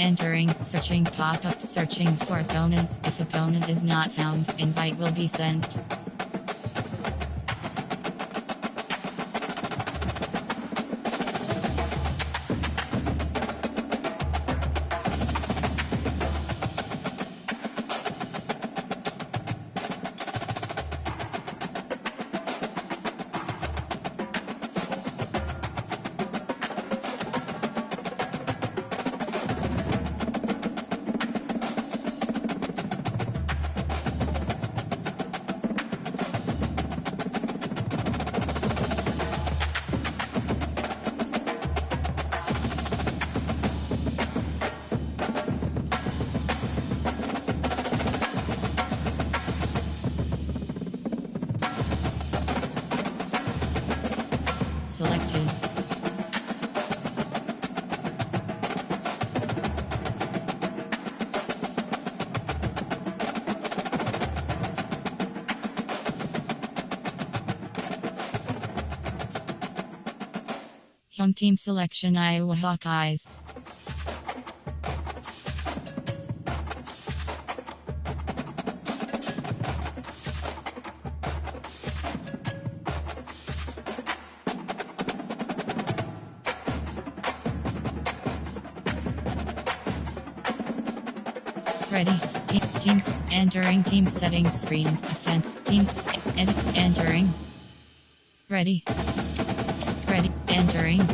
Entering, searching pop-up, searching for opponent. If opponent is not found, invite will be sent. Selected. Home team selection Iowa Hawkeyes. Ready. Teams. Entering team settings screen. Offense. Teams. Edit. Entering. Ready. Ready. Entering.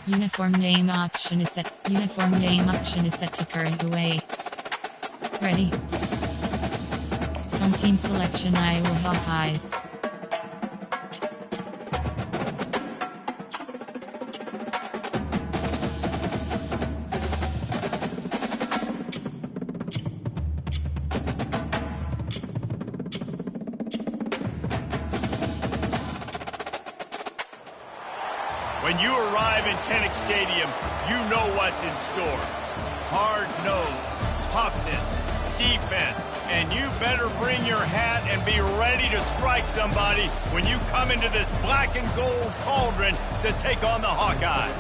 Uniform name option is set. Uniform name option is set to current away. Ready. Home team selection Iowa Hawkeyes. When you arrive in Penn Stadium, you know what's in store. Hard nose, toughness, defense, and you better bring your hat and be ready to strike somebody when you come into this black and gold cauldron to take on the Hawkeyes.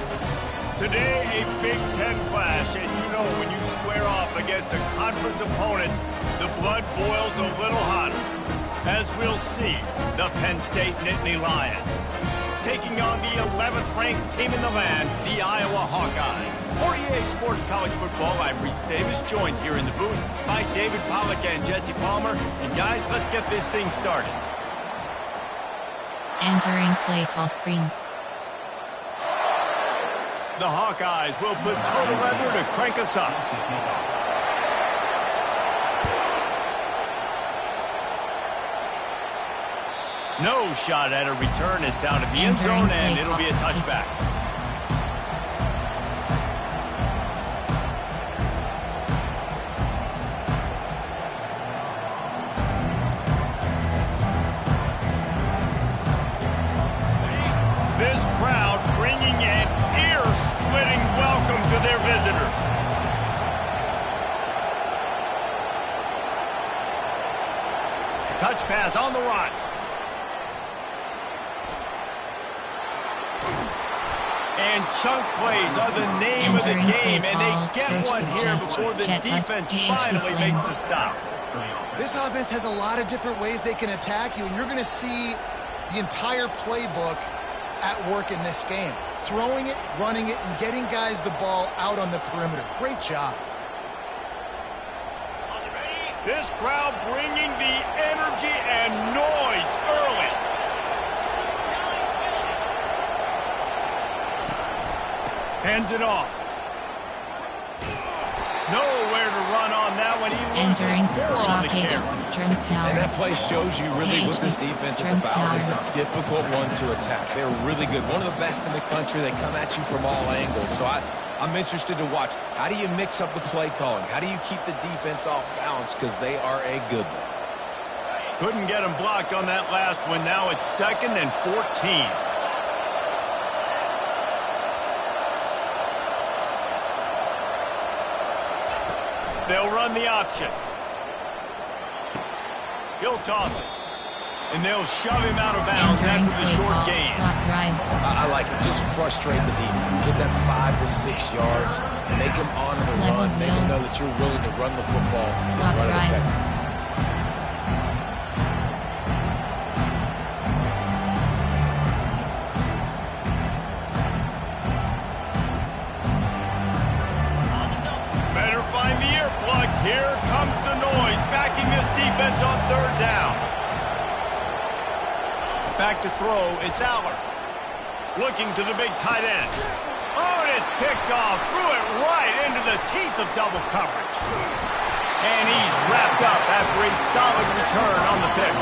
Today, a Big Ten clash, and you know when you square off against a conference opponent, the blood boils a little hotter. As we'll see, the Penn State Nittany Lions taking on the 11th ranked team in the land, the Iowa Hawkeyes. For EA Sports College Football, I'm Reese Davis, joined here in the booth by David Pollack and Jesse Palmer. And guys, let's get this thing started. Entering play call screen. The Hawkeyes will put total leather to crank us up. No shot at a return. It's out of the end zone, and it'll be a touchback. This crowd bringing an ear-splitting welcome to their visitors. Touch pass on the run. And chunk plays are the name of the game, and they get one here before the defense finally makes the stop. This offense has a lot of different ways they can attack you, and you're going to see the entire playbook at work in this game. Throwing it, running it, and getting guys the ball out on the perimeter. Great job. This crowd bringing the energy and noise early. Hands it off. Nowhere to run on that one. He Entering shock agent strength power. And that play shows you really what this defense is about. It's a difficult one to attack. They're really good. One of the best in the country. They come at you from all angles. So I'm interested to watch. How do you mix up the play calling? How do you keep the defense off balance? Because they are a good one. Couldn't get him blocked on that last one. Now it's 2nd and 14. They'll run the option. He'll toss it. And they'll shove him out of bounds after the short gain. I like it. Just frustrate the defense. Get that 5 to 6 yards. Make them honor the run. Make them know that you're willing to run the football and run it effectively. Better find the earplugs. Here comes the noise, backing this defense on third down. Back to throw, it's Aller. Looking to the big tight end. Oh, and it's picked off. Threw it right into the teeth of double coverage. And he's wrapped up after a solid return on the pick.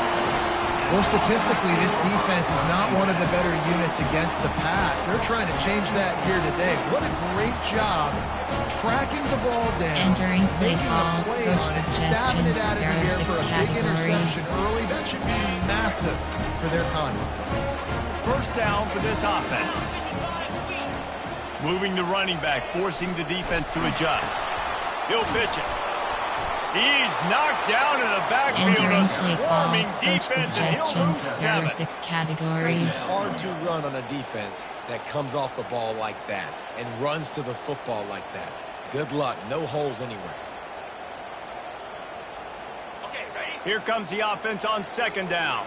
Well, statistically, this defense is not one of the better units against the pass. They're trying to change that here today. What a great job tracking the ball down, entering play call, play coach on it, stabbing it out of the air for a big interception early. That should be massive for their confidence. First down for this offense. Moving the running back, forcing the defense to adjust. He'll pitch it. He's knocked down in the backfield. Entering A play swarming call, coach defense, and he'll lose suggestions. There are 7. 6 categories. It's hard to run on a defense that comes off the ball like that and runs to the football like that. Good luck. No holes anywhere. Okay, ready? Here comes the offense on second down.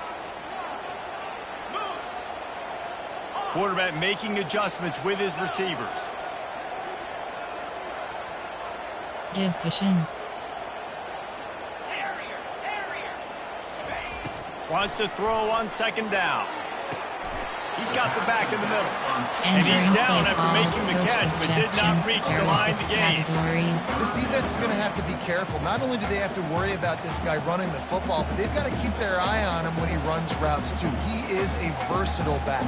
Quarterback making adjustments with his receivers. Give cushion. Wants to throw on second down. He's got the back in the middle. And Entering he's down play after call, making the coach catch, but did not suggestions. reach There the are line 6 to gain. categories. This defense is going to have to be careful. Not only do they have to worry about this guy running the football, but they've got to keep their eye on him when he runs routes too. He is a versatile back.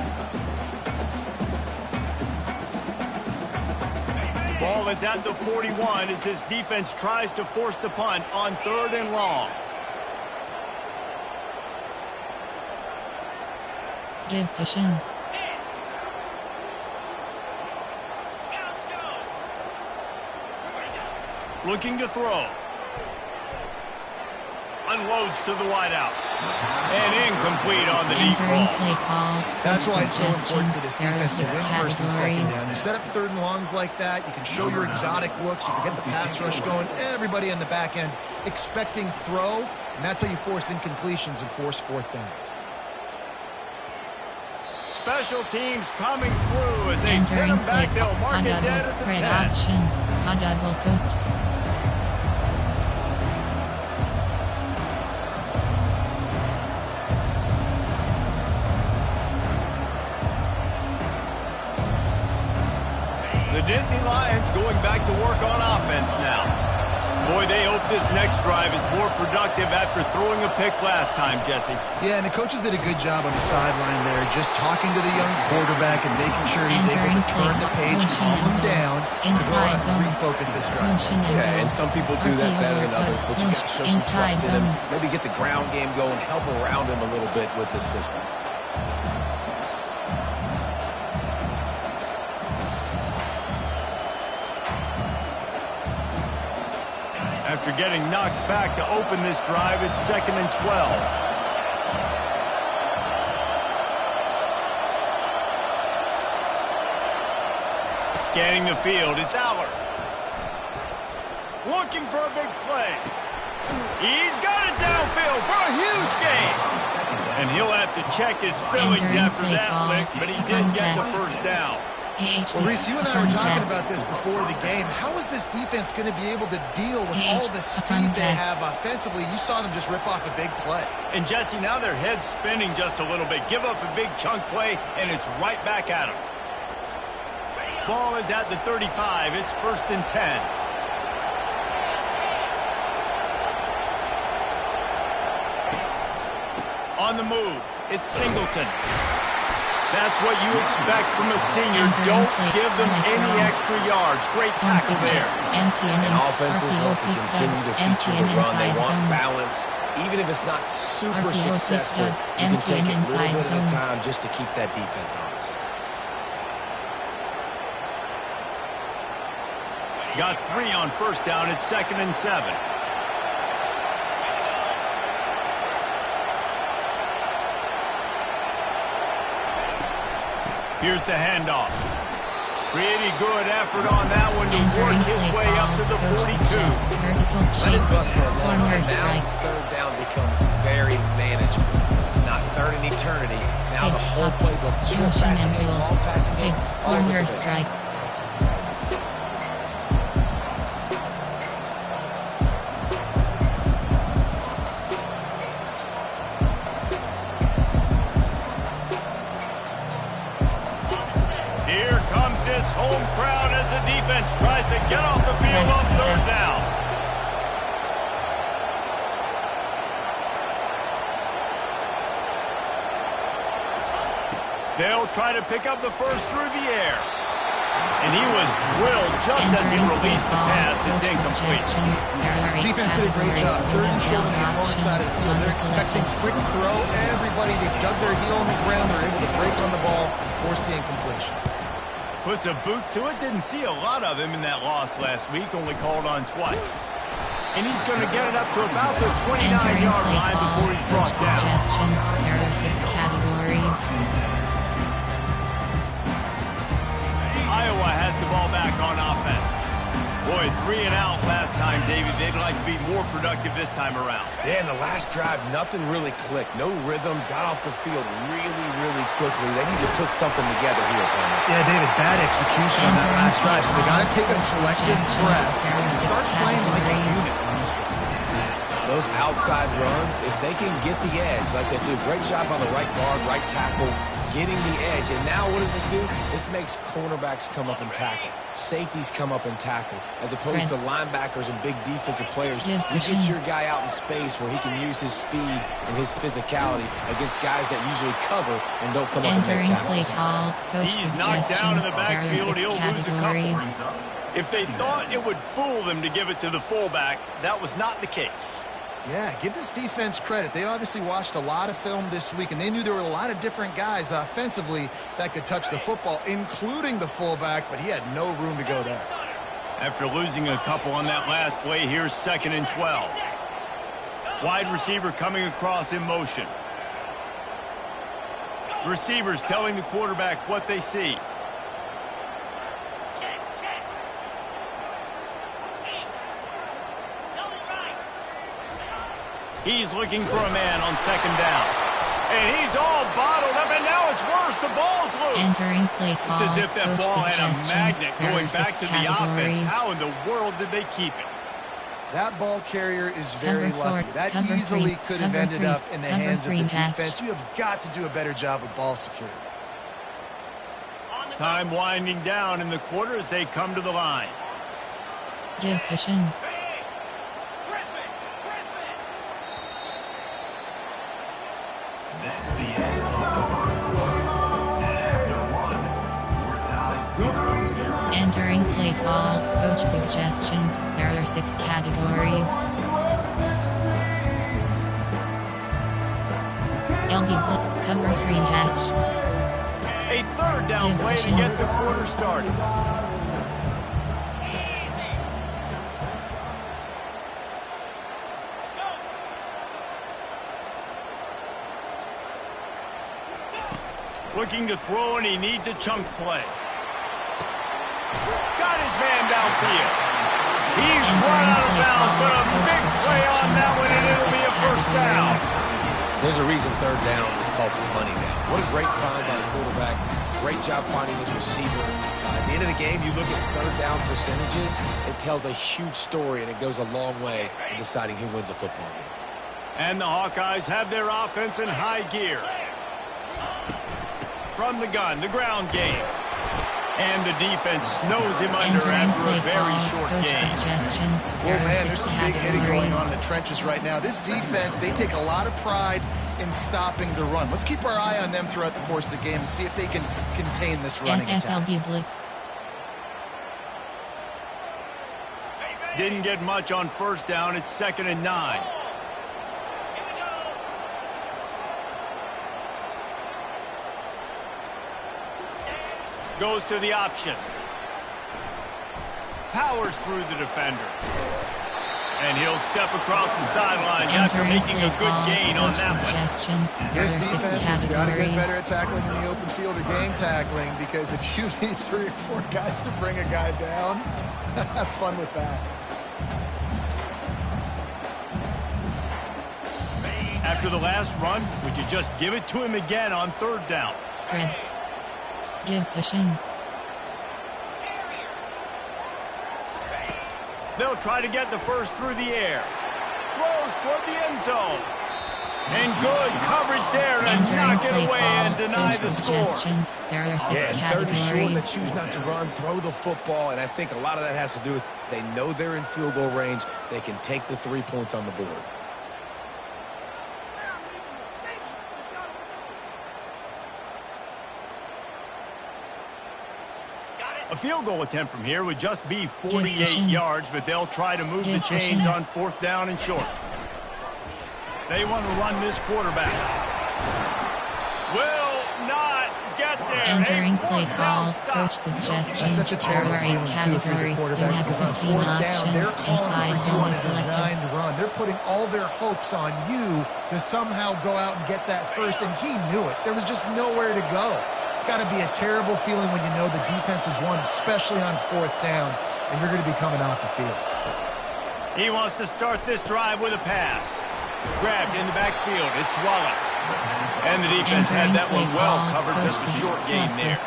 Ball is at the 41 as his defense tries to force the punt on third and long. Give cushion. Looking to throw. Unloads to the wideout. And incomplete on the deep Entering ball. play call. That's why it's so important for suggestions. this There are defense to 6 win first and second categories. down. You set up third and longs like that, you can show your exotic looks, you can get the pass rush going, everybody on the back end expecting throw, and that's how you force incompletions and force fourth downs. Special teams coming through as they get Entering him play back. They'll call. mark it dead at the 10. Option. Double post. The Nittany Lions going back to work on offense now. Boy, they hope this next drive is more productive after throwing a pick last time, Jesse. Yeah, and the coaches did a good job on the sideline there, just talking to the young quarterback and making sure he's able to turn the page, calm him down, to go out and refocus this drive. Yeah, and some people do that better than others, but you got to show some trust in him. Maybe get the ground game going, help around him a little bit with the system. After getting knocked back to open this drive, it's 2nd and 12. Scanning the field, it's Aller. Looking for a big play. He's got it downfield for a huge gain. And he'll have to check his feelings after that lick, but he did get the first down. Well, Reese, you and I were talking about this before the game. How is this defense going to be able to deal with all the speed they have offensively? You saw them just rip off a big play. And, Jesse, now their head's spinning just a little bit. Give up a big chunk play, and it's right back at them. Ball is at the 35. It's 1st and 10. On the move, it's Singleton. That's what you expect from a senior. Don't give them any extra yards. Great tackle there. And offenses want to continue to feature the run. They want balance. Even if it's not super successful, you can take it a little bit at a time just to keep that defense honest. Got 3 on first down. It's 2nd and 7. Here's the handoff. Pretty good effort on that one to work his way up to the 42. Let it bust for a long time. Now third down becomes very manageable. It's not third in eternity. Now the whole playbook, short passing game, long passing game, corner strike. Here comes this home crowd as the defense tries to get off the field on third down. They'll try to pick up the first through the air. And he was drilled just as he released the pass. It's incomplete. Defense did a great job. Third and short on the opponent's side of the field. They're expecting quick throw. Everybody, they dug their heel on the ground. They're able to break on the ball and force the incompletion. Puts a boot to it. Didn't see a lot of him in that loss last week. Only called on twice. And he's going to get it up to about the 29-yard line before he's brought down. Suggestions. There are 6 categories. Iowa has the ball back on offense. Boy, 3 and out last time, David. They'd like to be more productive this time around. Yeah, in the last drive, nothing really clicked. No rhythm. Got off the field really quickly. They need to put something together here, Penn. Yeah, David, bad execution on that last drive. So they got to take a collective breath and start playing like a unit on this one. Those outside runs, if they can get the edge, like they do, great job on the right guard, right tackle, getting the edge. And now what does this do? This makes cornerbacks come up and tackle. Safeties come up and tackle. As opposed to linebackers and big defensive players, you get your guy out in space where he can use his speed and his physicality against guys that usually cover and don't come up and make tackles. He's knocked down in the backfield. He'll lose a couple. If they thought it would fool them to give it to the fullback, that was not the case. Yeah, give this defense credit. They obviously watched a lot of film this week, and they knew there were a lot of different guys offensively that could touch the football, including the fullback, but he had no room to go there. After losing a couple on that last play, here's 2nd and 12. Wide receiver coming across in motion. Receivers telling the quarterback what they see. He's looking for a man on 2nd down. And he's all bottled up, and now it's worse. The ball's loose. Entering play call. It's as if that ball had a magnet going back to the offense. How in the world did they keep it? That ball carrier is very lucky. That easily could have ended up in the hands of the defense. You have got to do a better job of ball security. Time winding down in the quarter as they come to the line. Give cushion. Entering play call, coach suggestions. There are 6 categories. LB cover 3 match. A 3rd down play to get the quarter started. Looking to throw, and he needs a chunk play. Got his man downfield. He's run out of bounds, but a big play on that one, and it'll be a 1st down. There's a reason 3rd down is called money down. What a great find by the quarterback. Great job finding his receiver. At the end of the game, you look at 3rd down percentages, it tells a huge story, and it goes a long way in deciding who wins a football game. And the Hawkeyes have their offense in high gear. From the gun, the ground game. And the defense snows him under after a very short game. Oh, man, there's some big hitting going on in the trenches right now. This defense, they take a lot of pride in stopping the run. Let's keep our eye on them throughout the course of the game and see if they can contain this running attack. SSLB blitz. Didn't get much on 1st down. It's 2nd and 9. Goes to the option. Powers through the defender. And he'll step across the sideline after making a good gain on that one. This defense has got to get better at tackling in the open field or game tackling, because if you need 3 or 4 guys to bring a guy down, have fun with that. After the last run, would you just give it to him again on 3rd down? Spread. Give cushion. They'll try to get the first through the air. Throws toward the end zone. And good coverage there to knock it away and deny the score. There are 6 3rd and short, they categories. choose not to run, throw the football, and I think a lot of that has to do with they know they're in field goal range. They can take the 3 points on the board. A field goal attempt from here would just be 48 yards, but they'll try to move the chains on 4th down and short. They want to run this quarterback. Will not get there. Entering play call, coach suggestions. That's such a terrible feeling, too, if you're the quarterback, because on 4th down, they're calling for you on a designed run. They're putting all their hopes on you to somehow go out and get that first, and he knew it. There was just nowhere to go. It's got to be a terrible feeling when you know the defense has won, especially on 4th down, and you're going to be coming off the field. He wants to start this drive with a pass. Grabbed in the backfield. It's Wallace. And the defense had that one well covered, just a short gain there.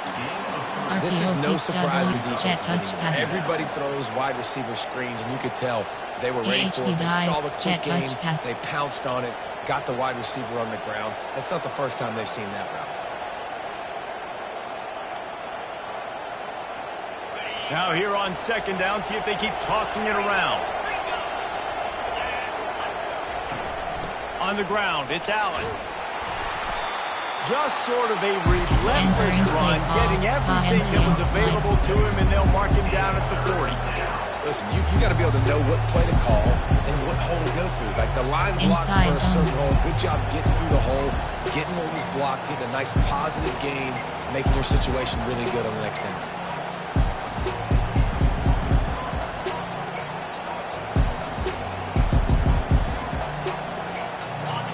This is no surprise to defense. Everybody throws wide receiver screens, and you could tell they were ready for it. They saw the quick game. They pounced on it, got the wide receiver on the ground. That's not the first time they've seen that route. Now here on 2nd down, see if they keep tossing it around. On the ground, it's Allen. Just sort of a relentless run, getting everything that was available to him, and they'll mark him down at the 40. Listen, you got to be able to know what play to call and what hole to go through. Like the line blocks for a certain hole. Good job getting through the hole, getting what was blocked, getting a nice positive gain, making your situation really good on the next down.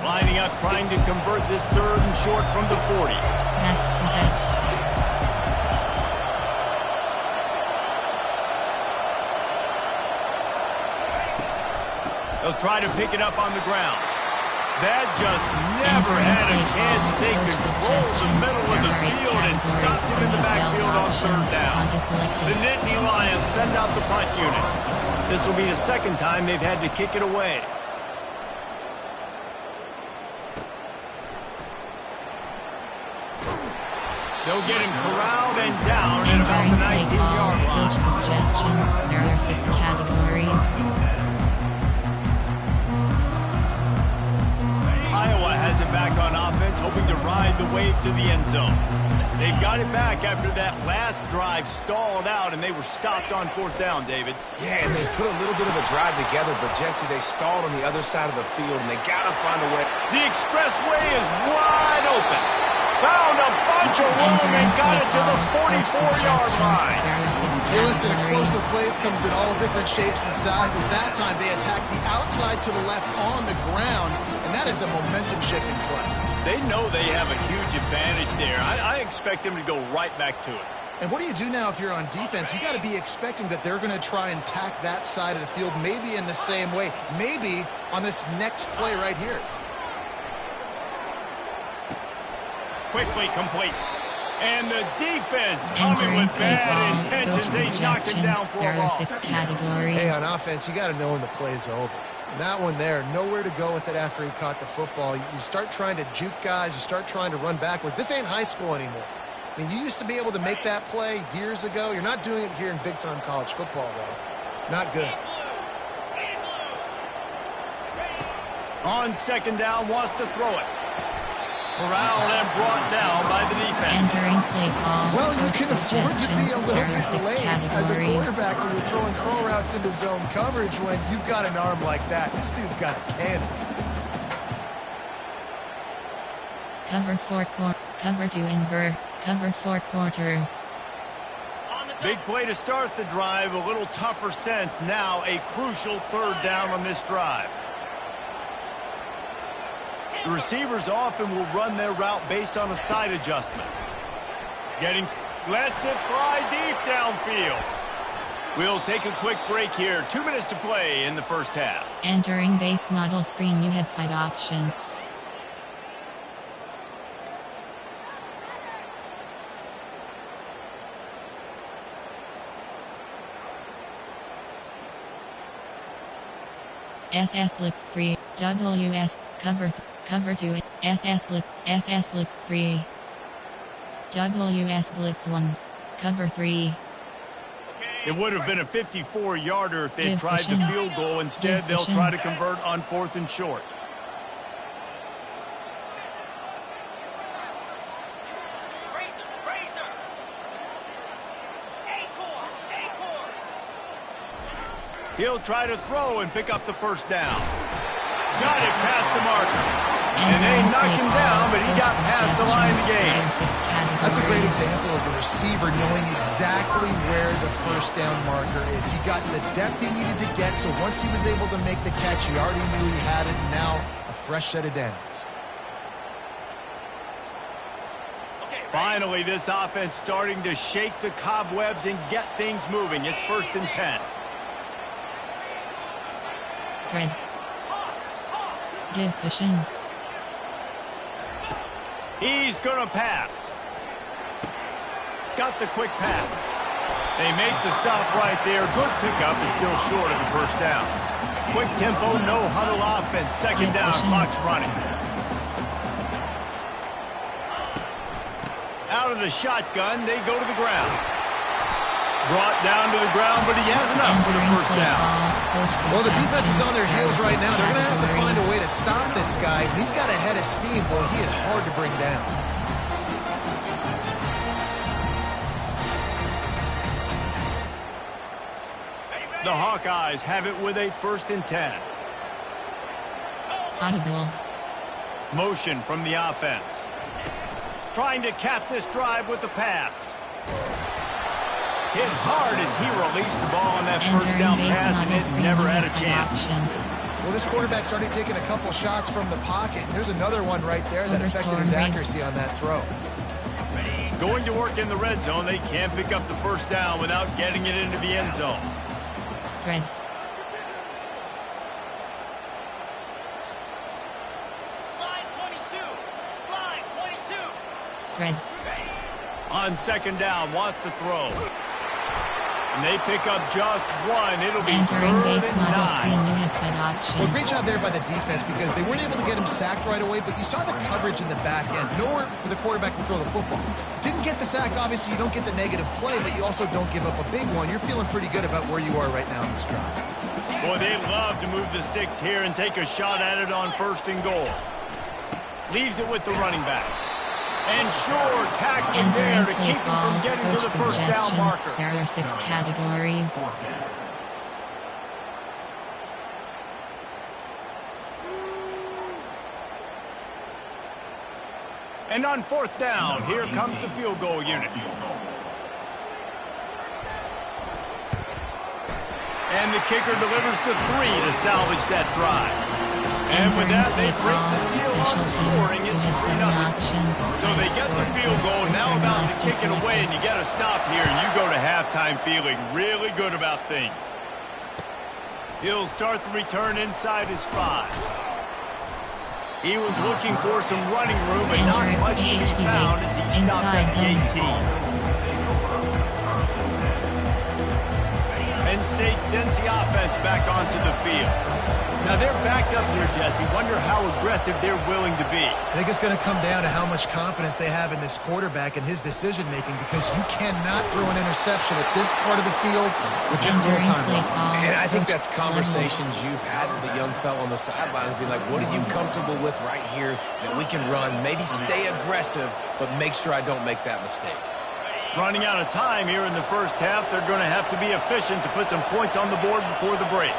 Lining up, trying to convert this 3rd and short from the 40. Max Connect. They'll try to pick it up on the ground. That just never had a chance to take control of the middle of the field and stopped him in the backfield on 3rd down. The Nittany Lions send out the punt unit. This will be the 2nd time they've had to kick it away. They'll get him corralled and down at about the 19-yard line. Coach suggestions. There are 6 categories. Iowa has it back on offense, hoping to ride the wave to the end zone. They've got it back after that last drive stalled out, and they were stopped on 4th down, David. Yeah, and they put a little bit of a drive together, but, Jesse, they stalled on the other side of the field, and they got to find a way. The expressway is wide open. Found a bunch of room and got it to the 44-yard line. Hey, listen, explosive plays comes in all different shapes and sizes. That time they attacked the outside to the left on the ground, and that is a momentum-shifting play. They know they have a huge advantage there. I expect them to go right back to it. And what do you do now if you're on defense? You got to be expecting that they're going to try and tack that side of the field, maybe in the same way, maybe on this next play right here. Quickly complete. And the defense coming with bad intentions. They knocked it down for a loss. 6 categories. Hey, on offense, you got to know when the play's over. And that one there, nowhere to go with it after he caught the football. You start trying to juke guys. You start trying to run backward. This ain't high school anymore. I mean, you used to be able to make that play years ago. You're not doing it here in big-time college football, though. Not good. On 2nd down, wants to throw it. Corralled and brought down by the defense. Entering play call. Well, you can afford to be a little bit 6 late as a categories. quarterback when you're throwing curl routes into zone coverage when you've got an arm like that. This dude's got a cannon. Cover 2 invert. Cover 4 quarters. Big play to start the drive, a little tougher sense. Now a crucial third down on this drive. The receivers often will run their route based on a side adjustment. Lets it fly deep downfield. We'll take a quick break here. 2 minutes to play in the first half. Entering base model screen, you have 5 options. SS Blitz free. WS cover 2. SS Blitz free. WS Blitz 1 cover 3. It would have been a 54-yarder if they tried the field goal. Instead, they'll try to convert on 4th and short. He'll try to throw and pick up the first down. Got it past the marker. And they knocked him down, but he got past the line of the game. That's a great example of a receiver knowing exactly where the first down marker is. He got the depth he needed to get, so once he was able to make the catch, he already knew he had it, and now a fresh set of downs. Finally, this offense starting to shake the cobwebs and get things moving. It's 1st and 10. Spread. Give cushion. He's going to pass. Got the quick pass. They make the stop right there. Good pickup is still short of the first down. Quick tempo, no huddle offense. 2nd down, clock's running. Out of the shotgun, they go to the ground. Brought down to the ground, but he has enough for the first down. Well, the defense is on their heels right now. They're going to have to find a way to stop this guy. He's got a head of steam. Well, he is hard to bring down. The Hawkeyes have it with a 1st and 10. Audible. Motion from the offense. Trying to cap this drive with the pass. Hit hard as he released the ball on that first down pass, and it never had a chance. Well, this quarterback started taking a couple shots from the pocket. There's another one right there that affected his accuracy on that throw. Going to work in the red zone. They can't pick up the first down without getting it into the end zone. Spread. Slide 22. Slide 22. Spread. On 2nd down, wants to throw. And they pick up just one. It'll be Entering base 3rd model and screen, 9. you have 5 options. Well, great job there by the defense because they weren't able to get him sacked right away, but you saw the coverage in the back end. Nowhere for the quarterback to throw the football. Didn't get the sack, obviously you don't get the negative play, but you also don't give up a big one. You're feeling pretty good about where you are right now in this drive. Boy, they'd love to move the sticks here and take a shot at it on 1st and goal. Leaves it with the running back. And sure, tackling there to keep him from getting to the first down marker. There are 6 categories. And on 4th down, here comes the field goal unit. And the kicker delivers the 3 to salvage that drive. And with that, they break the seal on the scoring. It's 3-0. So they get the field goal, now about to kick it away, and you got to stop here, and you go to halftime feeling really good about things. He'll start the return inside his 5. He was looking for some running room, but not much to be found as he stopped at the 18. Penn State sends the offense back onto the field. Now they're backed up here, Jesse. Wonder how aggressive they're willing to be. I think it's going to come down to how much confidence they have in this quarterback and his decision-making because you cannot throw an interception at this part of the field with this little time left. And I think that's conversations you've had with the young fella on the sideline. Be like, what are you comfortable with right here that we can run? Maybe stay aggressive, but make sure I don't make that mistake. Running out of time here in the first half. They're going to have to be efficient to put some points on the board before the break.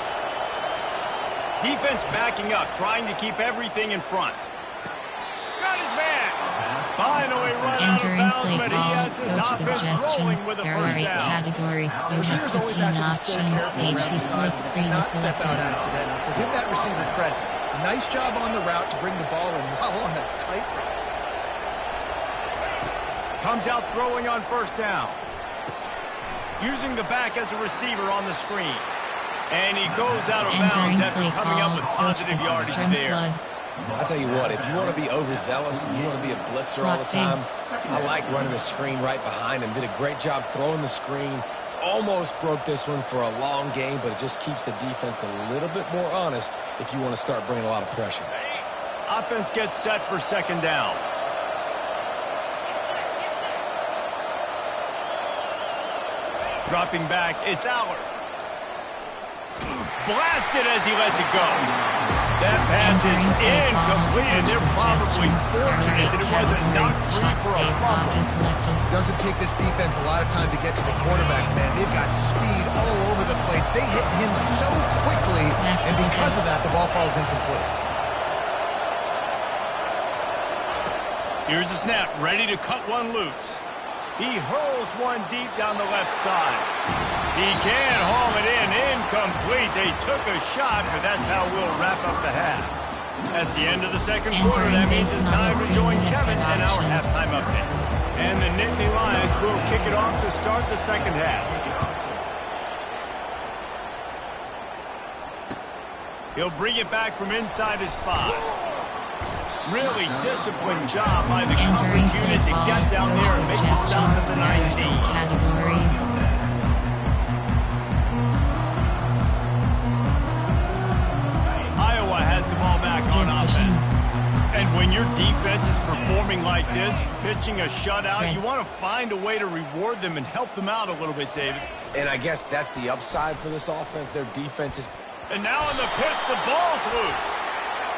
Defense backing up, trying to keep everything in front. Got his man. Finally run out of Entering bounds, play but he call, has his coach offense rolling suggestions, with a there are first 8 down. categories, you have Receivers always 15 have to be so options, careful around HD the slip pocket to screen not is step out selected. accidentally. So give that receiver credit. Nice job on the route to bring the ball in while on a tight route. Comes out throwing on first down. Using the back as a receiver on the screen. And he goes out of bounds Entering after play coming up call, with coach positive yardage strength there. flood. I'll tell you what, if you want to be overzealous and you want to be a blitzer all the time, I like running the screen right behind him. Did a great job throwing the screen. Almost broke this one for a long game, but it just keeps the defense a little bit more honest if you want to start bringing a lot of pressure. Offense gets set for second down. Dropping back, it's Aller. Blasted as he lets it go. That pass is incomplete, and they're probably fortunate that it wasn't knocked free for a fumble. Doesn't take this defense a lot of time to get to the quarterback, man. They've got speed all over the place. They hit him so quickly, and because of that, the ball falls incomplete. Here's the snap, ready to cut one loose. He hurls one deep down the left side. He can't haul it in. Incomplete. They took a shot, but that's how we'll wrap up the half. That's the end of the second quarter. That means it's time to join Kevin in our halftime update. And the Nittany Lions will kick it off to start the second half. He'll bring it back from inside his 5. Really disciplined job by the coverage unit to get down there and make the stop at the 19. Categories. Iowa has the ball back on offense. And when your defense is performing like this, pitching a shutout, you want to find a way to reward them and help them out a little bit, David. And I guess that's the upside for this offense. Their defense is... And now on the pitch, the ball's loose.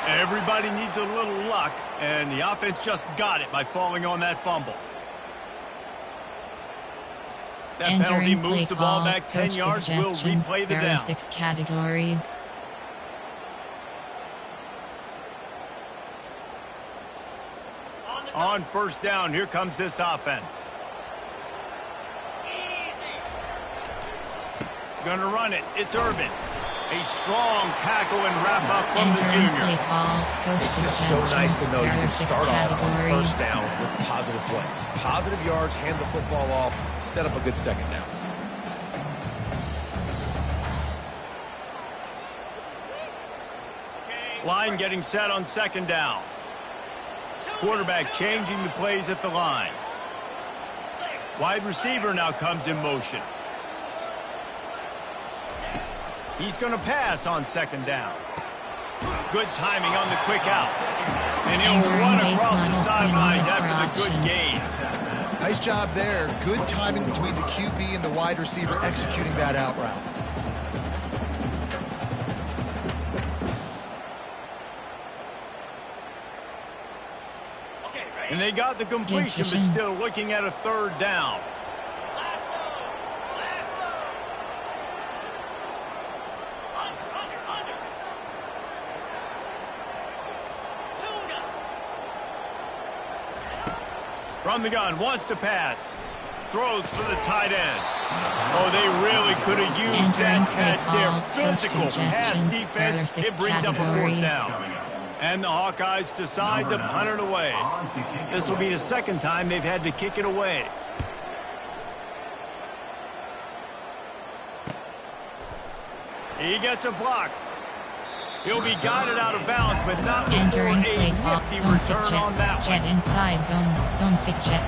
Everybody needs a little luck, and the offense just got it by falling on that fumble. That penalty moves the ball back 10 yards. We'll replay the down. There are 6 categories. On first down, here comes this offense. Gonna run it. It's Urban. A strong tackle and wrap up from the junior. It's just so nice to know you can start off on first down with positive plays. Positive yards, hand the football off, set up a good second down. Line getting set on second down. Quarterback changing the plays at the line. Wide receiver now comes in motion. He's going to pass on second down. Good timing on the quick out. And he'll run across the sidelines after the good gain. Nice job there. Good timing between the QB and the wide receiver executing that out route. And they got the completion, but still looking at a third down. From the gun, wants to pass. Throws for the tight end. Oh, they really could have used that catch there. Physical pass defense. It brings up a fourth down. And the Hawkeyes decide to punt it away. This will be the second time they've had to kick it away. He gets a block. He'll be guided out of bounds, but not before a nifty return on that one. Jet inside zone fit jet.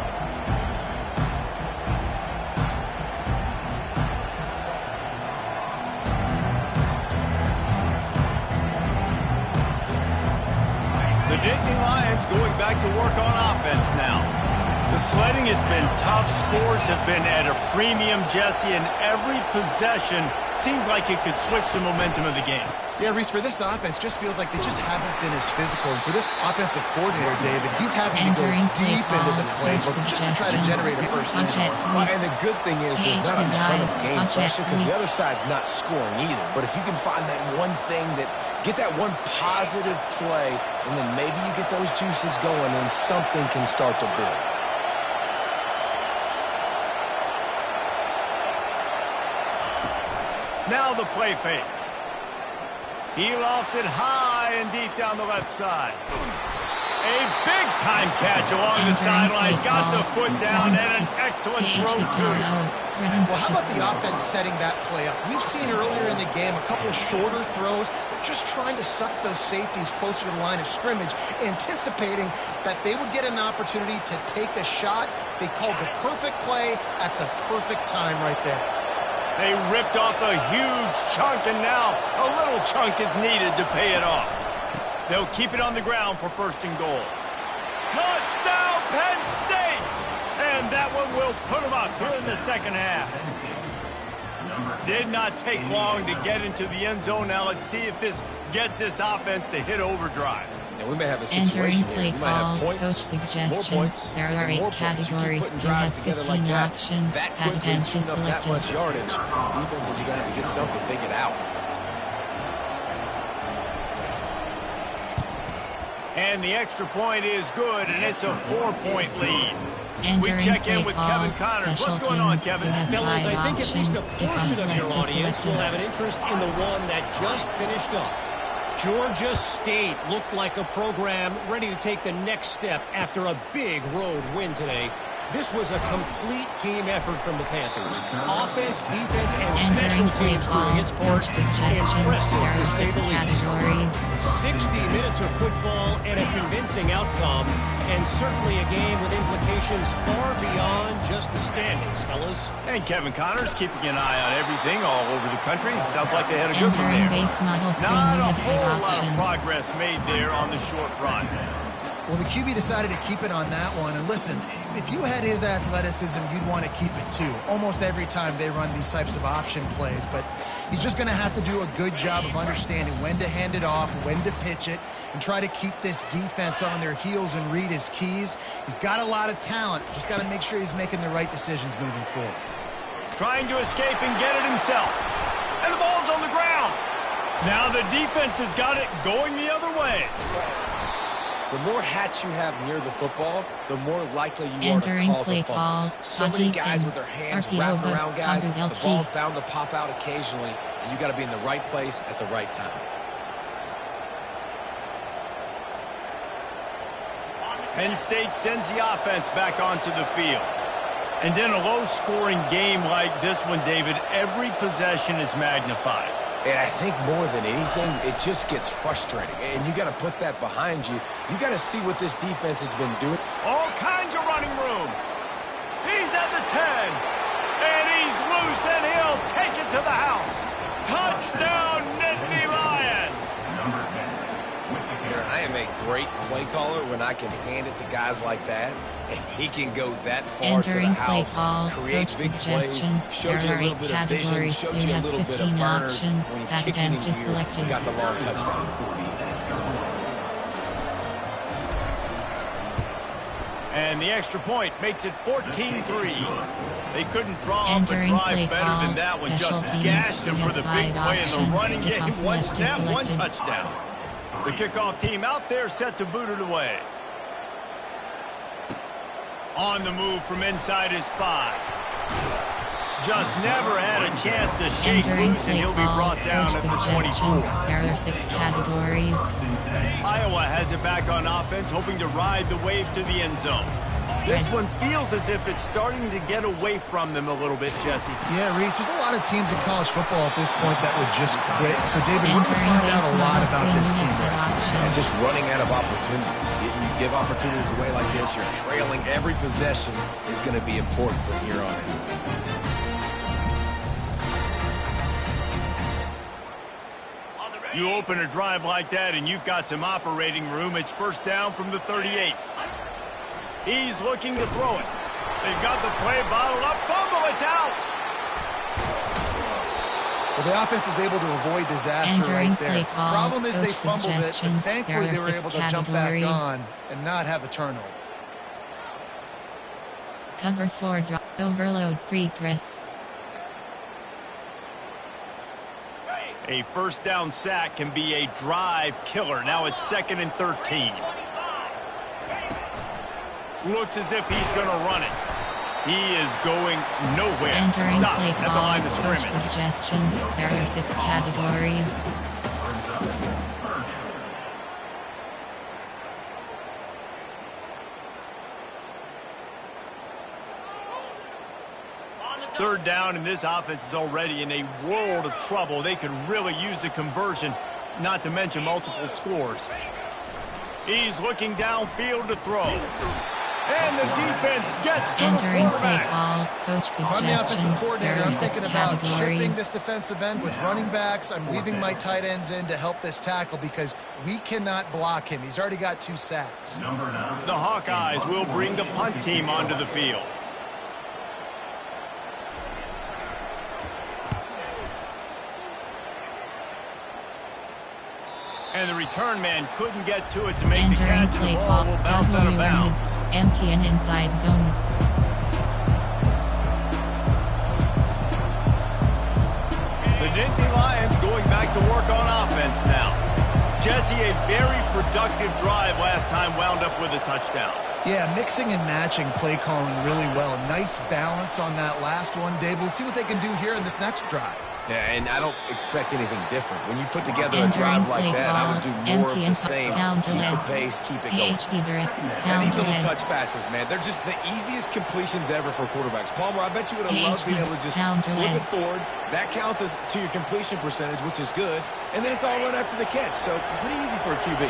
The Nittany Lions going back to work on offense now. The sledding has been tough. Scores have been at a premium, Jesse, and every possession seems like it could switch the momentum of the game. Yeah, Reese, for this offense, just feels like they just haven't been as physical. And for this offensive coordinator, David, he's having to go deep into the playbook just to try to generate a first down. Well, and the good thing is there's not a ton of game pressure because the other side's not scoring either. But if you can find that one thing that Get that one positive play, and then maybe you get those juices going and something can start to build. Now the play fake. He lofts it high and deep down the left side. A big-time catch along the sideline. Got the foot down and an excellent throw, too. Well, how about the offense setting that play up? We've seen earlier in the game a couple shorter throws. They're just trying to suck those safeties closer to the line of scrimmage, anticipating that they would get an opportunity to take a shot. They called the perfect play at the perfect time right there. They ripped off a huge chunk, and now a little chunk is needed to pay it off. They'll keep it on the ground for first and goal. Touchdown, Penn State! And that one will put them up here in the second half. Did not take long to get into the end zone. Now let's see if this gets this offense to hit overdrive. And we may have a Entering situation play here. We might have call, points, coach suggestions. There are 8 categories. You have 15 options. Patent is that selected. much yardage. Defenses are going to have to get something figured out. And the extra point is good, and it's a 4-point lead. Entering We check in play with call, Kevin Connors. special What's going on, teams. Kevin? You have Fellas, 5 I think at least options. a Kickoff portion of your left is audience will selected. have an interest in the one that just finished up. Georgia State looked like a program ready to take the next step after a big road win today. This was a complete team effort from the Panthers. Offense, defense, and special Entering play teams call, doing its part. coach suggestions. Impressive, There to are say 6 the least. categories. 60 minutes of football and a convincing outcome, and certainly a game with implications far beyond just the standings, fellas. And Kevin Connors keeping an eye on everything all over the country. Sounds like they had a good one Entering there. base model screen. Not You a have 5 whole lot of options. progress made there on the short run. Well, the QB decided to keep it on that one. And listen, if you had his athleticism, you'd want to keep it too. Almost every time they run these types of option plays. But he's just going to have to do a good job of understanding when to hand it off, when to pitch it, and try to keep this defense on their heels and read his keys. He's got a lot of talent. Just got to make sure he's making the right decisions moving forward. Trying to escape and get it himself. And the ball's on the ground. Now the defense has got it going the other way. The more hats you have near the football, the more likely you Entering are to cause play a fumble. call, So many hockey guys and with their hands RPO, wrapped but around guys, the LT. ball's bound to pop out occasionally, and you got to be in the right place at the right time. Penn State sends the offense back onto the field. And in a low-scoring game like this one, David, every possession is magnified. And I think more than anything, it just gets frustrating. And you got to put that behind you. You got to see what this defense has been doing. All kinds of running room. He's at the 10. And he's loose, and he'll take it to the house. Touchdown, Nittany Lions. I am a great play caller when I can hand it to guys like that. And he can go that far to the Entering play house, call, create coach big plays, suggestions. showed There you a are little 8 bit of vision, categories. showed You you a have little bit of 15 burners. options. When you Patent kick it in empty gear, selected. you got the long touchdown. And the extra point makes it 14-3. They couldn't draw up a Entering play drive better call, than that one. special Just teams. gashed him You for the have big 5 play in the options. running game. Kickoff One left is snap, one selected. touchdown. The kickoff team out there set to boot it away. On the move from inside his 5. Just never had a chance to shake Entering loose, and play he'll be call, brought down coach at the 24. suggestions. There are 6 categories. Iowa has it back on offense, hoping to ride the wave to the end zone. Spread. This one feels as if it's starting to get away from them a little bit, Jesse. Yeah, Reese, there's a lot of teams in college football at this point that would just quit. So, David, we're going to Entering find out base a lot model about screen. this You team. have 5 And options. just running out of opportunities. You give opportunities away like this, you're trailing. Every possession is going to be important from here on in. You open a drive like that and you've got some operating room. It's first down from the 38. He's looking to throw it. They've got the play bottled up. Fumble, it's out. Well, the offense is able to avoid disaster Entering right there. play call, Problem is they coach fumbled it, but suggestions. thankfully There they are were 6 able to jump back categories. on and not have a turnover. Cover 4 drop. Overload free press. A first down sack can be a drive killer. Now it's 2nd and 13. Looks as if he's going to run it. He is going nowhere. Entering Stop play at the call, line of coach scrimmage. suggestions. There are 6 categories. Third down, and this offense is already in a world of trouble. They could really use a conversion, not to mention multiple scores. He's looking downfield to throw. And the defense gets to Entering the play quarterback. call, coach I'm the offensive suggestions. coordinator. There are I'm 6 thinking about shipping categories. this defensive end with running backs. I'm leaving my tight ends in to help this tackle because we cannot block him. He's already got 2 sacks. The Hawkeyes will bring the punt team onto the field. And the return man couldn't get to it to make the Entering catch. play The ball call, will bounce out of bounds. empty and inside zone. The Nittany Lions going back to work on offense now. Jesse, a very productive drive last time, wound up with a touchdown. Yeah, mixing and matching play calling really well. Nice balance on that last one, Dave. Let's see what they can do here in this next drive. Yeah, and I don't expect anything different. When you put together a Entering drive like play that, I would call, do more of empty the and same. down to Keep the lead. pace, keep it going. PHP direct, And down these to little lead. touch passes, man, they're just the easiest completions ever for quarterbacks. Palmer, I bet you would have loved being able to just down to flip lead. it forward. That counts as to your completion percentage, which is good. And then it's all run after the catch, so pretty easy for a QB.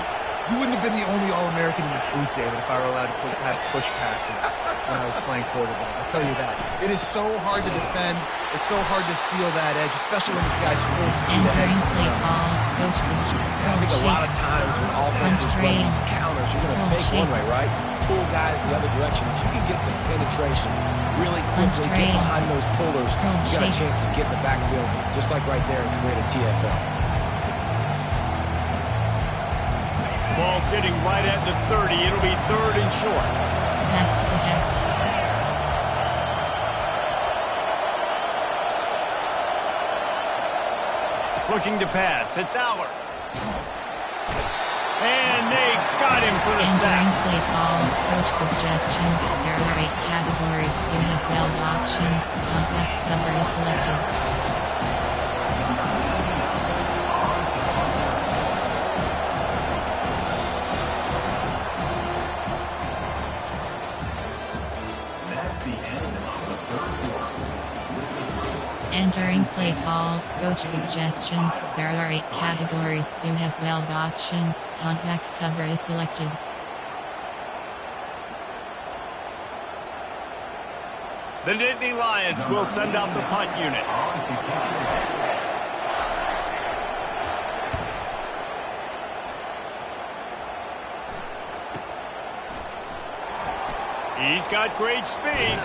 You wouldn't have been the only All-American in this booth, David, if I were allowed to have push passes when I was playing quarterback. I'll tell you that. It is so hard to defend. It's so hard to seal that edge, especially when this guy's full speed ahead. Entering play call, coach I think a lot of times when offenses run these counters, you're going to fake one way, right? Pull guys the other direction. If you can get some penetration really quickly, get behind those pullers, you got a chance to get in the backfield, just like right there, and create a TFL. Ball sitting right at the 30. It'll be 3rd and short. Max protect. Looking to pass. It's Aller. And they got him for the Entering sack. play call, coach suggestions. There are 8 categories. You have 12 options. Complex cover is selected. Entering play call, coach suggestions. There are 8 categories. You have 12 options. Convex cover is selected. The Nittany Lions will send out the punt unit. He's got great speed.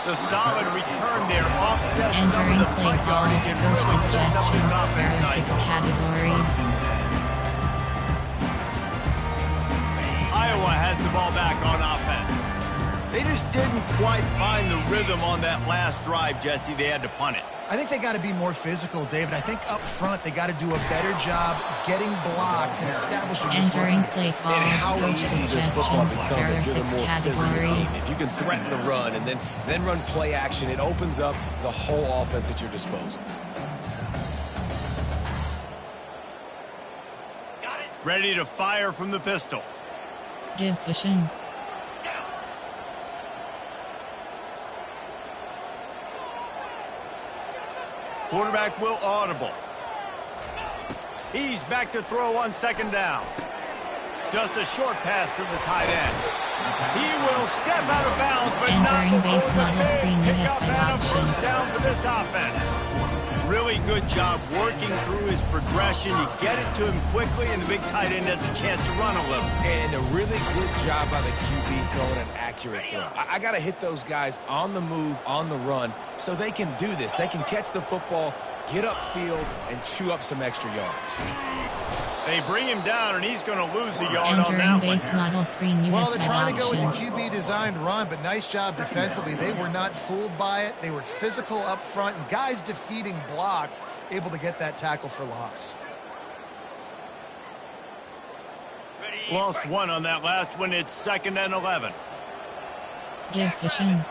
The solid return there offsets some of Entering the play punt call, yardage and coach really sets up his suggestions. There offense are 6 nicely. categories. Iowa has the ball back on offense. They just didn't quite find the rhythm on that last drive, Jesse. They had to punt it. I think they got to be more physical, David. I think up front they got to do a better job getting blocks and establishing this Entering run. play call, And how coach easy does football suggestions. become There are if you're 6 the more physical team? categories. If you can threaten the run and then run play action, it opens up the whole offense at your disposal. Ready to fire from the pistol. Give cushion. Quarterback will audible. He's back to throw on 2nd down. Just a short pass to the tight end. He will step out of bounds, but Entering not base before the model big screen, you have pickup 5 and a first options. down for this offense. Really good job working through his progression. You get it to him quickly, and the big tight end has a chance to run a little. And a really good job by the QB throwing an accurate throw. I got to hit those guys on the move, on the run, so they can do this. They can catch the football, get upfield, and chew up some extra yards. They bring him down, and he's going to lose the yard on Entering that base one. model screen, you Well, have they're trying to go with the options. QB-designed run, but nice job defensively. They were not fooled by it. They were physical up front, and guys defeating blocks, able to get that tackle for loss. Lost one on that last one. It's 2nd and 11. Give cushion.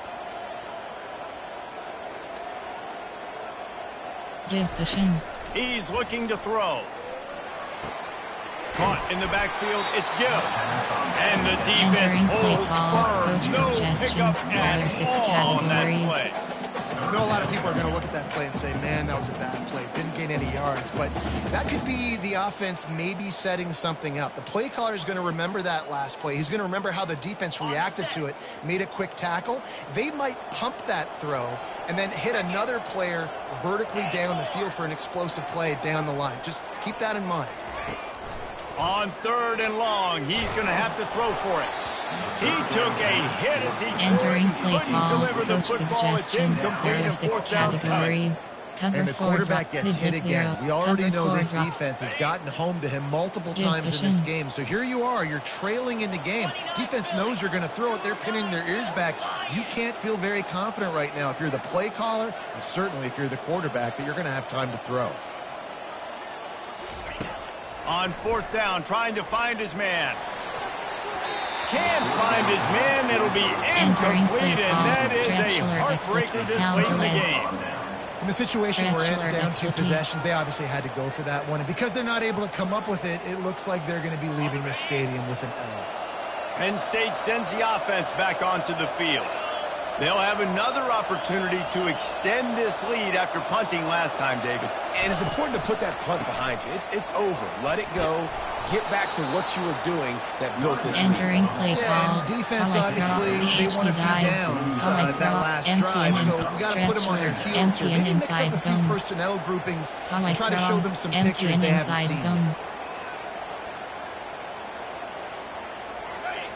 Give cushion. He's looking to throw. Caught in the backfield. It's Gill. And the defense Entering play holds call. Coach firm. No suggestions. pickup Other at 6 all on that categories. play. I know a lot of people are going to look at that play and say, man, that was a bad play. Didn't gain any yards. But that could be the offense maybe setting something up. The play caller is going to remember that last play. He's going to remember how the defense reacted to it, made a quick tackle. They might pump that throw and then hit another player vertically down the field for an explosive play down the line. Just keep that in mind. On 3rd and long, he's going to have to throw for it. He took a hit as he Entering play couldn't call. deliver the Coach football. It's suggestions. incomplete There are and 6 4th down's coming. categories. Cover And the 4 quarterback drop, gets hit zero. again. We already Cover know 4 this drop. defense has gotten home to him multiple Give times in this cushion. game. So here you are. You're trailing in the game. Defense knows you're going to throw it. They're pinning their ears back. You can't feel very confident right now if you're the play caller, and certainly if you're the quarterback, that you're going to have time to throw. On 4th down, trying to find his man. Can't find his man. It'll be Entering play incomplete, and call. that is Stretch a alert, exit, heartbreaker this count late in the delay. game. In the situation we're in, Stretch down alert, 2 exit. possessions, they obviously had to go for that one. And because they're not able to come up with it, it looks like they're going to be leaving the stadium with an L. Penn State sends the offense back onto the field. They'll have another opportunity to extend this lead after punting last time, David. And it's important to put that punt behind you. It's over. Let it go. Get back to what you were doing that built this lead. Entering play Yeah, call. and defense, How I obviously, draw, they won a PHP few dive. downs How I that draw, last empty drive, and so we got to put them on their stretch heels here. alert, Maybe empty and mix up a inside few zone. personnel groupings How I and try to show them some empty pictures and they haven't inside seen. zone.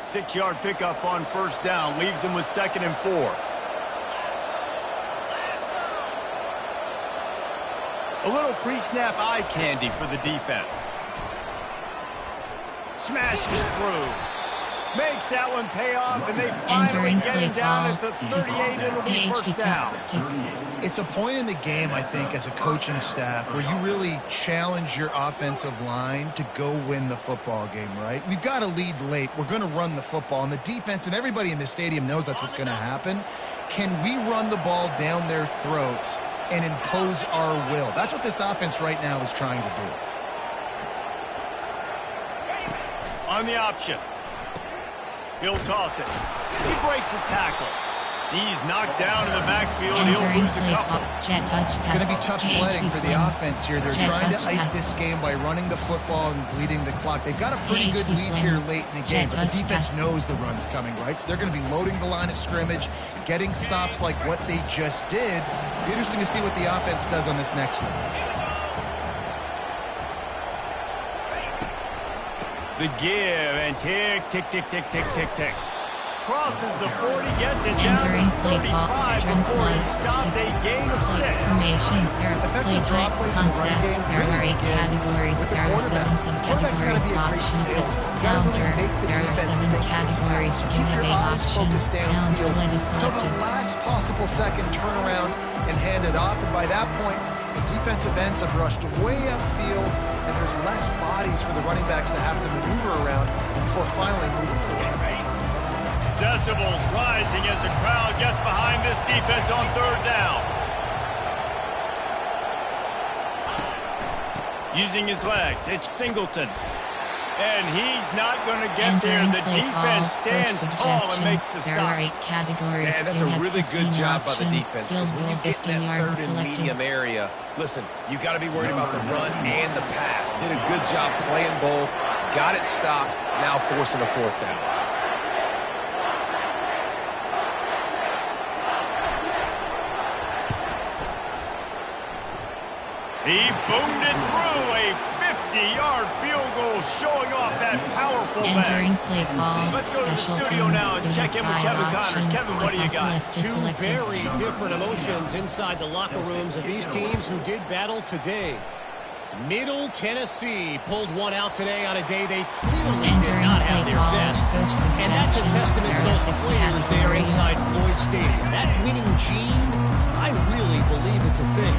6-yard pickup on 1st down. Leaves them with 2nd and 4. A little pre-snap eye candy for the defense. Smashes through. Makes that one pay off, and they finally Entering get play him down call. at the 38. It'll be PHP 1st down. stick. It's a point in the game, I think, as a coaching staff where you really challenge your offensive line to go win the football game, right? We've got to lead late. We're going to run the football, and the defense and everybody in the stadium knows that's what's going to happen. Can we run the ball down their throats and impose our will? That's what this offense right now is trying to do. On the option. He'll toss it. He breaks a tackle. He's knocked down in the backfield. He'll Entering lose a play couple. call. Jet touch It's going to be pass. tough PHP sledding for the swing. offense here. They're Jet trying to touch ice pass. this game by running the football and bleeding the clock. They've got a pretty good PHP lead swing. here late in the game, Jet but the touch defense pass. knows the run's coming, right? So they're going to be loading the line of scrimmage, getting stops like what they just did. Be interesting to see what the offense does on this next one. The give and tick, tick, tick, tick, tick, tick, tick. Crosses the 40, gets it down Entering to play call. 35 Strength before he line. stopped a gain of 6. Formation. There are Effective play draw type, plays in the running concept. game There really are 8 begin categories. with the There are 7 quarterback. Quarterback's gotta subcategories. be a great Options. safety. You gotta Counter. really make the There are defense 7 think it's categories. pass. You Keep have your 8 eyes options. focused Counter. downfield Let is until the selected. last possible second, turn around and hand it off. And by that point, the defensive ends have rushed way upfield, and there's less bodies for the running backs to have to maneuver around before finally moving forward. Decibels rising as the crowd gets behind this defense on 3rd down. Using his legs, it's Singleton. And he's not going to get there. Entering The play defense call. stands Coach tall and makes the suggestions. There are stop. 8 categories. Man, that's You a have really 15 good job by the options. defense. Field Because when goal, you get 15 in that yards is 3rd and selected. medium area, listen, you got to be worried about the run and the pass. Did a good job playing both. Got it stopped. Now forcing a 4th down. He boomed it through a 50-yard field goal, showing off that powerful Entering back. play call. Let's go to the Special studio teams. now and You check have in with 5 Kevin Connors. options. Kevin, what do you got? Left is 2 selected. very different emotions inside the locker rooms of these teams who did battle today. Middle Tennessee pulled one out today on a day they clearly And did during not play have their call, best. coach And that's a suggestions, testament to there are those 6 players there categories. inside Floyd Stadium. That winning gene, I really believe it's a thing.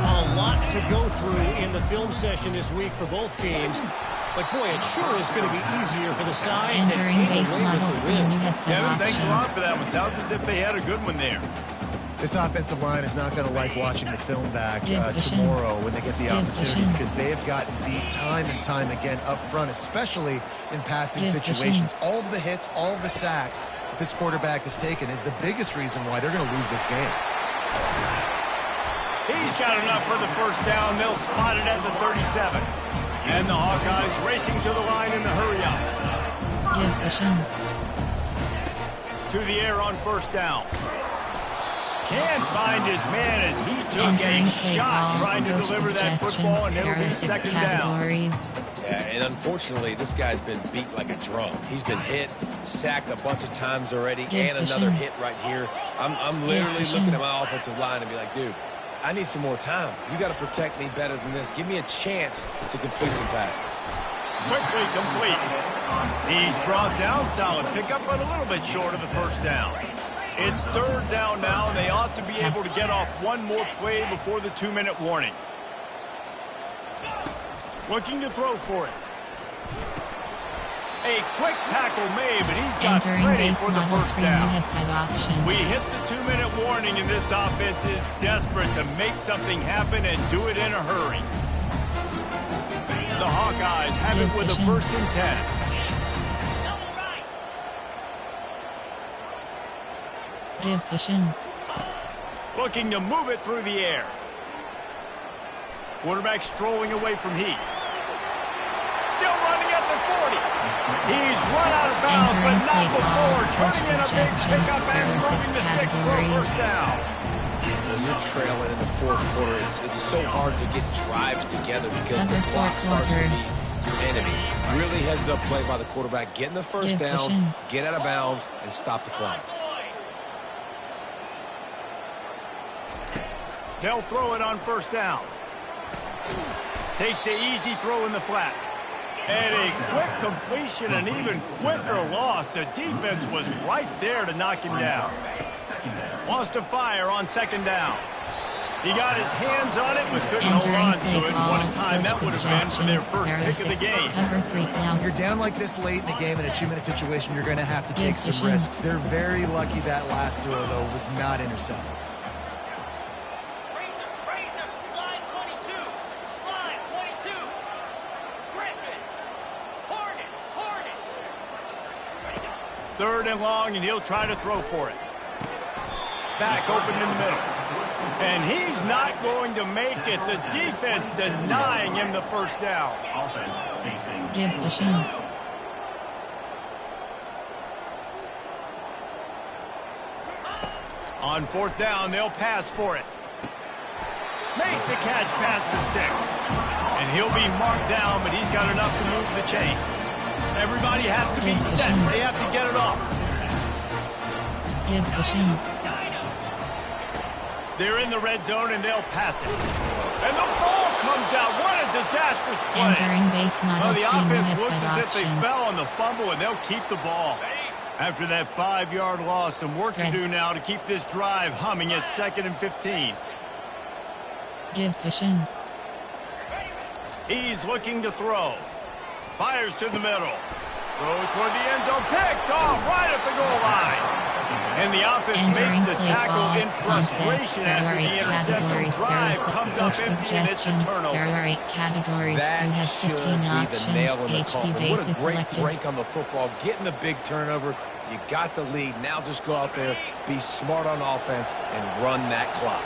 A lot to go through in the film session this week for both teams. But, boy, it sure is going to be easier for the side And that during came base away model with the screen, win. you have Fed Kevin, thanks a lot options. for that one. Sounds as if they had a good one there. This offensive line is not going to like watching the film back tomorrow when they get the opportunity because they have gotten beat time and time again up front, especially in passing situations. All of the hits, all of the sacks that this quarterback has taken is the biggest reason why they're going to lose this game. He's got enough for the first down. They'll spot it at the 37. And the Hawkeyes racing to the line in the hurry-up. Give cushion. To the air on first down. Can't find his man as he took Entering a play shot call, trying to coach deliver that football, suggestions, and there it'll are be 6 second down. categories. Yeah, and unfortunately, this guy's been beat like a drum. He's been hit, sacked a bunch of times already, Give and cushion. another hit right here. I'm literally cushion. looking at my offensive line and be like, dude, I need some more time. You got to protect me better than this. Give me a chance to complete some passes. Quickly complete. He's brought down, solid pickup, but a little bit short of the first down. It's third down now, and they ought to be able to get off one more play before the 2-minute warning. Looking to throw for it. A quick tackle made, but he's got Entering ready base for the model first screen, you down. have Fed options. We hit the 2-minute warning, and this offense is desperate to make something happen and do it in a hurry. The Hawkeyes have it with a first and 10. Give cushion. Looking to move it through the air. Quarterback strolling away from heat. Still running at the 40. He's run out of bounds, but not before. Turning in a big pickup and moving the sticks for a first down. When you're trailing in the fourth quarter, it's so hard to get drives together because the clock starts to be your enemy. Really heads up play by the quarterback. Getting the first down, get out of bounds, and stop the clock. They'll throw it on first down. Takes the easy throw in the flat. And a quick completion, an even quicker loss. The defense was right there to knock him down. Wants to fire on second down. He got his hands on it, but couldn't hold on to it. What a time that would have been for their first pick of the game. Cover 3 count. You're down like this late in the game in a 2-minute situation, you're going to have to take some risks. They're very lucky that last throw, though, was not intercepted. Slide 22. Slide 22. Griffin. Hornet. Third and long, and he'll try to throw for it. Back open in the middle. And he's not going to make it. The defense denying him the first down. Give cushion. On fourth down, they'll pass for it. Makes the catch past the sticks. And he'll be marked down, but he's got enough to move the chains. Everybody has to be set. They have to get it off. Give cushion. They're in the red zone, and they'll pass it. And the ball comes out. What a disastrous play. Entering base model Well, the screen, you offense have looks Fed as if they options. fell on the fumble, and they'll keep the ball. After that 5-yard loss, some work to do now to keep this drive humming at 2nd and 15. Give cushion. He's looking to throw. Fires to the middle. Throw toward the end zone. Picked off right at the goal line. And the offense makes the tackle in frustration after the interception. Drive comes up empty, and it's a turnover. There are 8 categories. That You have should 15 be options. the nail in the HB coffin. What base a is great selected. break on the football. Getting the big turnover. You got the lead. Now just go out there, be smart on offense, and run that clock.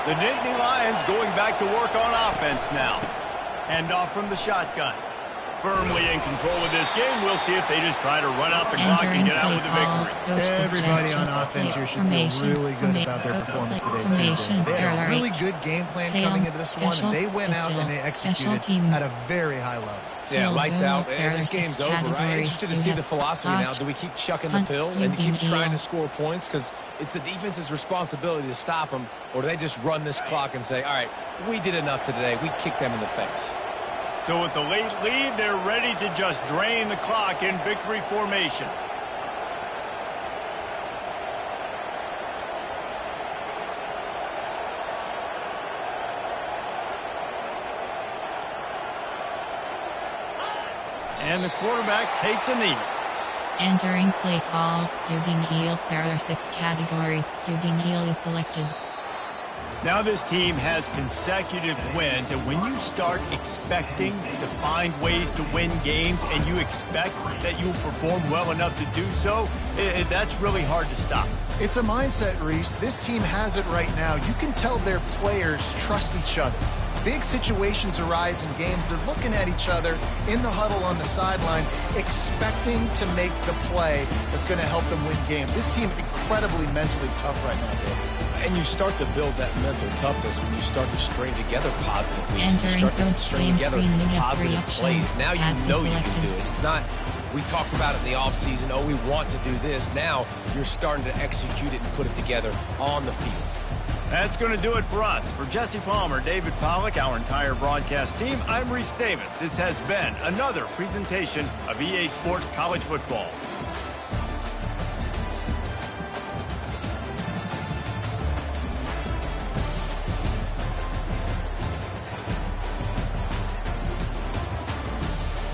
The Nittany Lions going back to work on offense now. Hand off from the shotgun. firmly in control of this game. We'll see if they just try to run out the clock and get out with a victory. Everybody on offense here should feel really good about their performance today, too. They had a really good game plan coming into this one, and they went out and they executed at a very high level. Yeah, lights out, and this game's over. I'm interested to see the philosophy now. Do we keep chucking the pill and keep trying to score points? Because it's the defense's responsibility to stop them, or do they just run this clock and say, all right, we did enough today. We kicked them in the face. So with the late lead, they're ready to just drain the clock in victory formation. And the quarterback takes a knee. Entering play call, QB kneel. There are 6 categories. QB kneel is selected. Now this team has consecutive wins, and when you start expecting to find ways to win games and you expect that you will perform well enough to do so, that's really hard to stop. It's a mindset, Reese. This team has it right now. You can tell their players trust each other. Big situations arise in games. They're looking at each other in the huddle on the sideline, expecting to make the play that's going to help them win games. This team incredibly mentally tough right now, Dave. And you start to build that mental toughness when you start to string together positively. Entering you start to post string game together screen, you have 3 positive options. plays. Now you Stats know is you can selected. do it. It's not, we talked about it in the offseason, oh, we want to do this. Now you're starting to execute it and put it together on the field. That's going to do it for us. For Jesse Palmer, David Pollack, our entire broadcast team, I'm Reese Davis. This has been another presentation of EA Sports College Football.